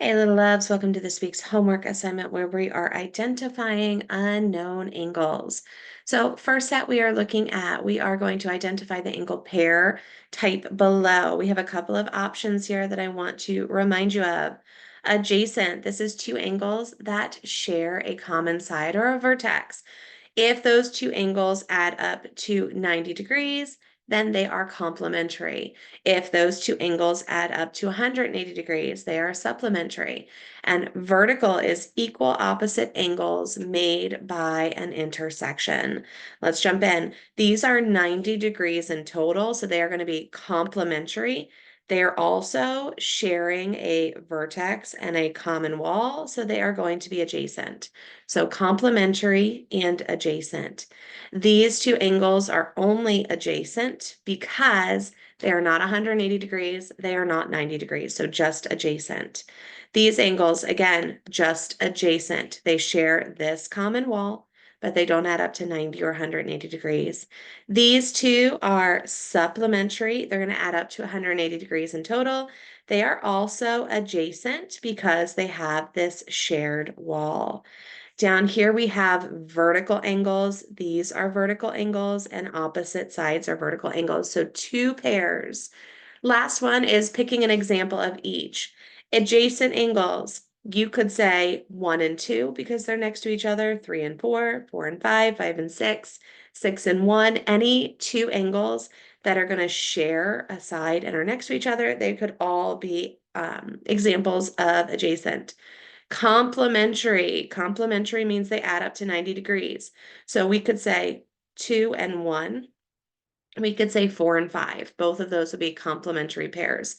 Hey, little loves, welcome to this week's homework assignment where we are identifying unknown angles. So, first set we are looking at, we are going to identify the angle pair type below. We have a couple of options here that I want to remind you of. Adjacent, this is two angles that share a common side or a vertex. If those two angles add up to 90 degrees, then they are complementary. If those two angles add up to 180 degrees, they are supplementary. And vertical is equal opposite angles made by an intersection. Let's jump in. These are 90 degrees in total, so they are going to be complementary. They are also sharing a vertex and a common wall, so they are going to be adjacent. So complementary and adjacent. These two angles are only adjacent because they are not 180 degrees, they are not 90 degrees, so just adjacent. These angles, again, just adjacent. They share this common wall, but they don't add up to 90 or 180 degrees. These two are supplementary. They're going to add up to 180 degrees in total. They are also adjacent because they have this shared wall. Down here we have vertical angles. These are vertical angles and opposite sides are vertical angles. So two pairs. Last one is picking an example of each. Adjacent angles. You could say 1 and 2 because they're next to each other, 3 and 4, 4 and 5, 5 and 6, 6 and 1. Any two angles that are going to share a side and are next to each other, they could all be examples of adjacent. Complementary. Complementary means they add up to 90 degrees. So we could say 2 and 1. We could say 4 and 5. Both of those would be complementary pairs.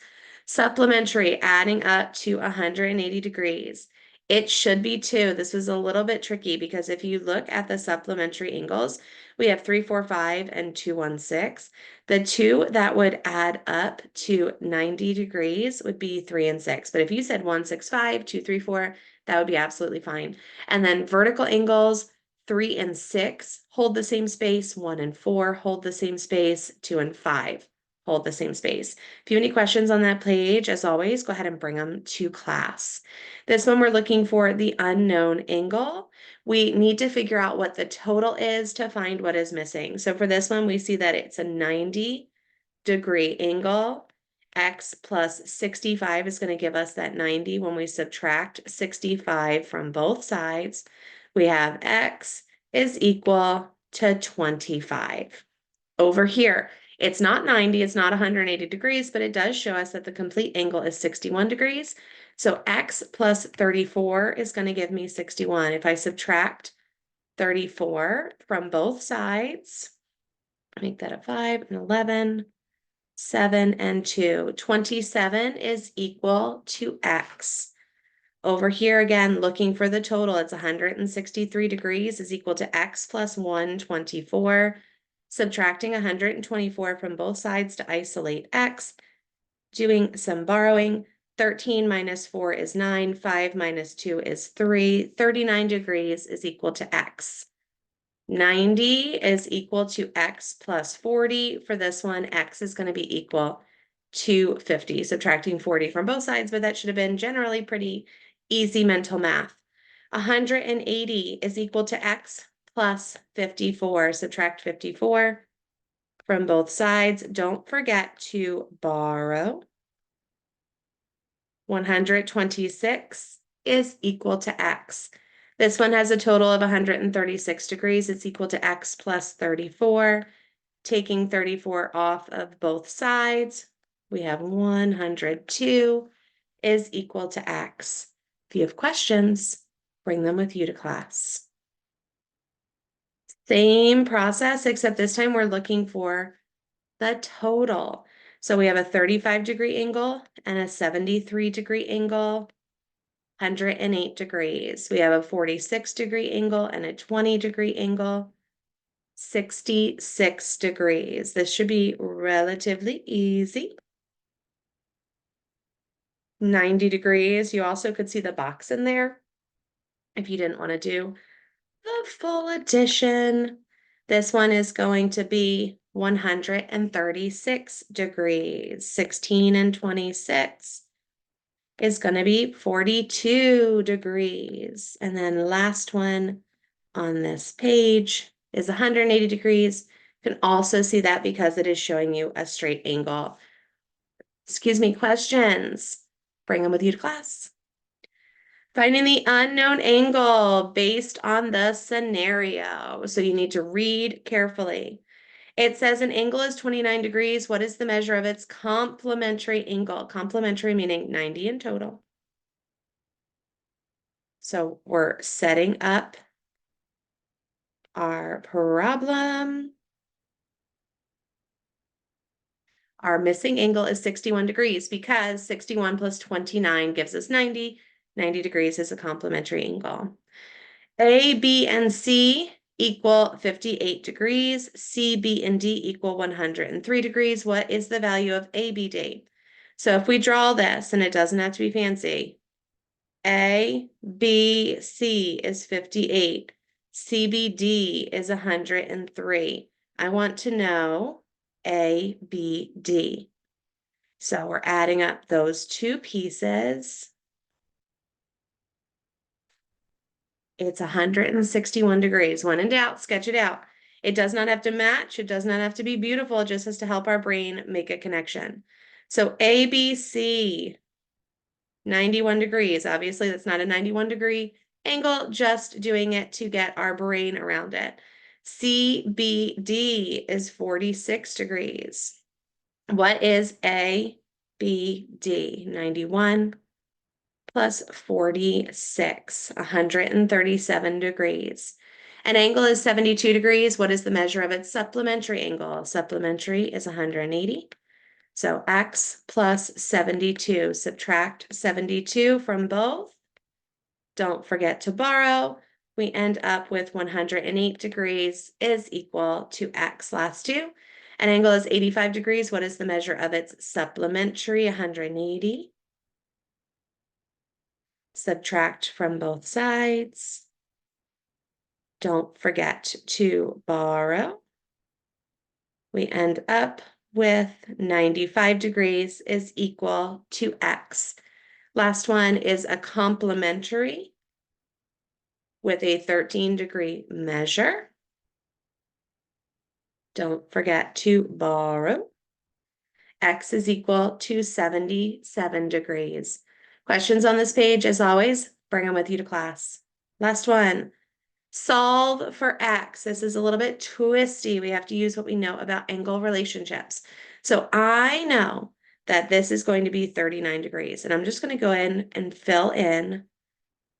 Supplementary, adding up to 180 degrees. It should be 2. This was a little bit tricky because if you look at the supplementary angles, we have 3, 4, 5, and 2, 1, 6. The two that would add up to 90 degrees would be 3 and 6. But if you said 1, 6, 5, 2, 3, 4, that would be absolutely fine. And then vertical angles, 3 and 6 hold the same space, 1 and 4 hold the same space, 2 and 5 hold the same space. If you have any questions on that page, as always, go ahead and bring them to class. This one we're looking for the unknown angle. We need to figure out what the total is to find what is missing. So for this one, we see that it's a 90-degree angle. X plus 65 is going to give us that 90 when we subtract 65 from both sides. We have X is equal to 25. Over here, it's not 90, it's not 180 degrees, but it does show us that the complete angle is 61 degrees. So X plus 34 is going to give me 61. If I subtract 34 from both sides, make that a 5 and 11, 7 and 2. 27 is equal to X. Over here again, looking for the total, it's 163 degrees is equal to X plus 124. Subtracting 124 from both sides to isolate X. Doing some borrowing, 13 minus 4 is 9, 5 minus 2 is 3. 39 degrees is equal to X. 90 is equal to X plus 40. For this one, X is going to be equal to 50, subtracting 40 from both sides, but that should have been generally pretty easy mental math. 180 is equal to X plus 54. Subtract 54 from both sides. Don't forget to borrow. 126 is equal to X. This one has a total of 136 degrees. It's equal to X plus 34. Taking 34 off of both sides, we have 102 is equal to X. If you have questions, bring them with you to class. Same process, except this time we're looking for the total. So we have a 35-degree angle and a 73-degree angle, 108 degrees. We have a 46-degree angle and a 20-degree angle, 66 degrees. This should be relatively easy. 90 degrees. You also could see the box in there if you didn't want to do the full addition. This one is going to be 136 degrees, 16 and 26. is going to be 42 degrees. And then last one on this page is 180 degrees. You can also see that because it is showing you a straight angle. Excuse me, questions? Bring them with you to class. Finding the unknown angle based on the scenario. So you need to read carefully. It says an angle is 29 degrees. What is the measure of its complementary angle? Complementary meaning 90 in total. So we're setting up our problem. Our missing angle is 61 degrees because 61 plus 29 gives us 90. 90 degrees is a complementary angle. A, B, and C equal 58 degrees. C, B, and D equal 103 degrees. What is the value of ABD? So if we draw this, and it doesn't have to be fancy, A, B, C is 58. CBD is 103. I want to know ABD. So we're adding up those two pieces. It's 161 degrees. When in doubt, sketch it out. It does not have to match. It does not have to be beautiful. It just has to help our brain make a connection. So ABC, 91 degrees. Obviously, that's not a 91 degree angle, just doing it to get our brain around it. CBD is 46 degrees. What is ABD? 91 plus 46, 137 degrees. An angle is 72 degrees. What is the measure of its supplementary angle? Supplementary is 180. So x plus 72. Subtract 72 from both. Don't forget to borrow. We end up with 108 degrees is equal to x. Last two. An angle is 85 degrees. What is the measure of its supplementary? 180. Subtract from both sides. Don't forget to borrow. We end up with 95 degrees is equal to x. Last one is a complementary with a 13-degree measure. Don't forget to borrow. X is equal to 77 degrees. Questions on this page, as always, bring them with you to class. Last one. Solve for x. This is a little bit twisty. We have to use what we know about angle relationships. So I know that this is going to be 39 degrees, and I'm just going to go in and fill in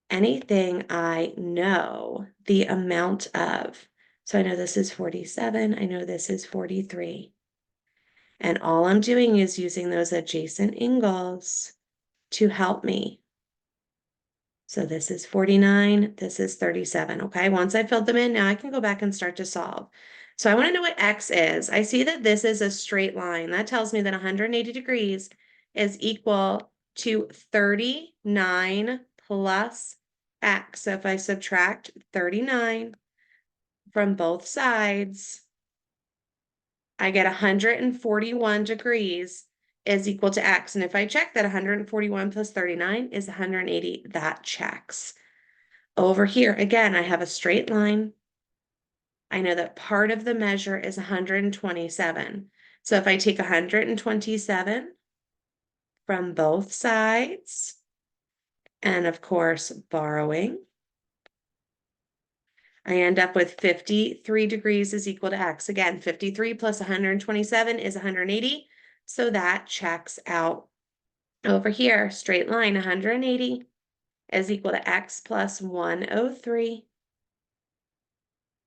anything I know the amount of. So I know this is 47. I know this is 43. And all I'm doing is using those adjacent angles to help me. So this is 49, this is 37, okay? Once I filled them in, now I can go back and start to solve. So I want to know what x is. I see that this is a straight line. That tells me that 180 degrees is equal to 39 plus x. So if I subtract 39 from both sides, I get 141 degrees is equal to x. And if I check that 141 plus 39 is 180, that checks. Over here, again, I have a straight line. I know that part of the measure is 127. So if I take 127 from both sides, and of course, borrowing, I end up with 53 degrees is equal to x. Again, 53 plus 127 is 180. So that checks out. Over here, straight line 180 is equal to x plus 103.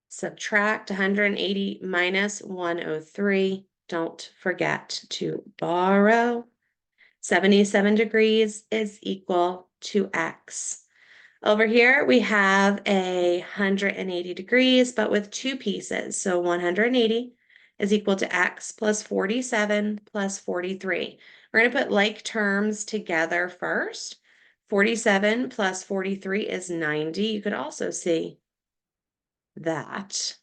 Subtract 180 minus 103. Don't forget to borrow. 77 degrees is equal to x. Over here, we have 180 degrees, but with two pieces. So 180 is equal to x plus 47 plus 43. We're going to put like terms together first. 47 plus 43 is 90. You could also see that.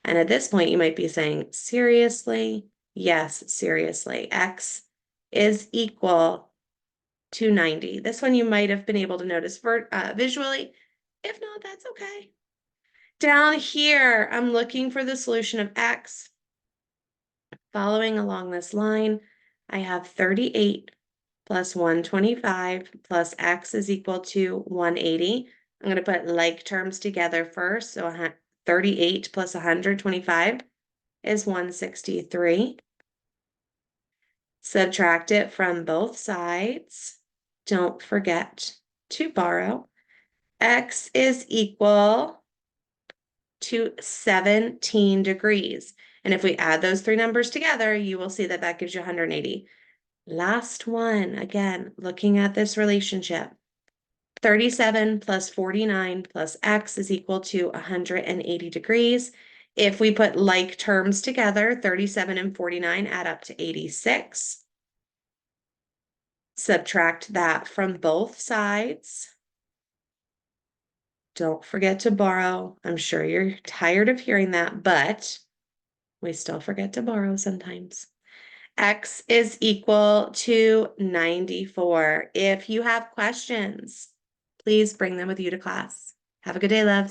And at this point, you might be saying, seriously? Yes, seriously. X is equal 290. This one you might have been able to notice visually. If not, that's okay. Down here, I'm looking for the solution of x. Following along this line, I have 38 plus 125 plus x is equal to 180. I'm going to put like terms together first. So 38 plus 125 is 163. Subtract it from both sides. Don't forget to borrow. X is equal to 17 degrees. And if we add those three numbers together, you will see that that gives you 180. Last one, again, looking at this relationship. 37 plus 49 plus x is equal to 180 degrees. If we put like terms together, 37 and 49 add up to 86. Subtract that from both sides. Don't forget to borrow. I'm sure you're tired of hearing that, but we still forget to borrow sometimes. X is equal to 94. If you have questions, please bring them with you to class. Have a good day, loves.